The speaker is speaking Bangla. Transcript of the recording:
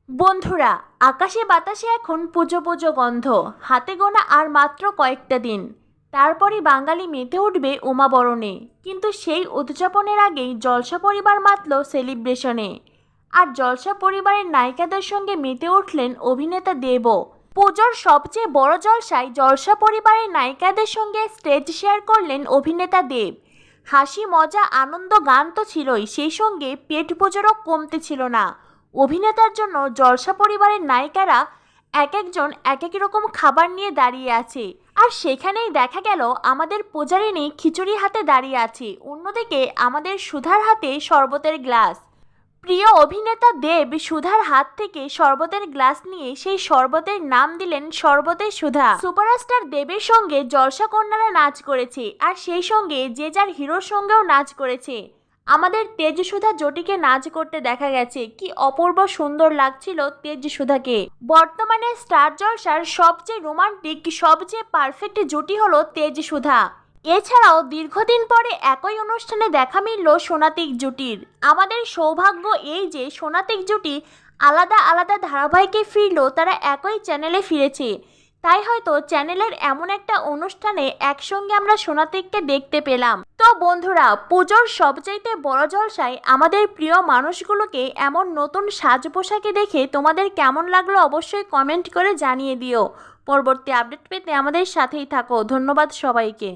বন্ধুরা, আকাশে বাতাসে এখন পুজো পুজো গন্ধ। হাতে গোনা আর মাত্র কয়েকটা দিন, তারপরই বাঙালি মেতে উঠবে উমাবরণে। কিন্তু সেই উদযাপনের আগেই জলসা পরিবার মাতল সেলিব্রেশনে। আর জলসা পরিবারের নায়িকাদের সঙ্গে মেতে উঠলেন অভিনেতা দেবও। পুজোর সবচেয়ে বড় জলসায় জলসা পরিবারের নায়িকাদের সঙ্গে স্টেজ শেয়ার করলেন অভিনেতা দেব। হাসি মজা আনন্দ গান তো ছিলই, সেই সঙ্গে পেট পুজোরও কমতে ছিল না। অভিনেতার জন্য জলসা পরিবারের নায়িকারা এক একজন এক এক রকম খাবার নিয়ে দাঁড়িয়ে আছে। আর সেখানেই দেখা গেল আমাদের পূজারিনী খিচুড়ি হাতে দাঁড়িয়ে আছে, অন্যদিকে আমাদের সুধার হাতে শরবতের গ্লাস। প্রিয় অভিনেতা দেব সুধার হাত থেকে শরবতের গ্লাস নিয়ে সেই শরবতের নাম দিলেন শরবতে সুধা। সুপারস্টার দেবের সঙ্গে জলসা কন্যারা নাচ করেছে, আর সেই সঙ্গে যে যার হিরোর সঙ্গেও নাচ করেছে। আমাদের তেজ সুধা জুটিকে নাচ করতে দেখা গেছে, কি অপূর্ব সুন্দর লাগছিল তেজ সুধাকে। বর্তমানে স্টার জলসার সবচেয়ে রোমান্টিক সবচেয়ে পারফেক্ট জুটি হলো তেজ সুধা। এছাড়াও দীর্ঘদিন পরে একই অনুষ্ঠানে দেখা মিলল সোনাতিক জুটির। আমাদের সৌভাগ্য এই যে সোনাতিক জুটি আলাদা আলাদা ধারাবাহিকে ফিরল, তারা একই চ্যানেলে ফিরেছে। তাই হয়তো চ্যানেলের এমন একটা অনুষ্ঠানে একসঙ্গে আমরা সোনাতিককে দেখতে পেলাম। তো বন্ধুরা, পুজোর সবচাইতে বড় জলসায় আমাদের প্রিয় মানুষগুলোকে এমন নতুন সাজ পোশাকে দেখে তোমাদের কেমন লাগলো অবশ্যই কমেন্ট করে জানিয়ে দিও। পরবর্তী আপডেট পেতে আমাদের সাথেই থাকো। ধন্যবাদ সবাইকে।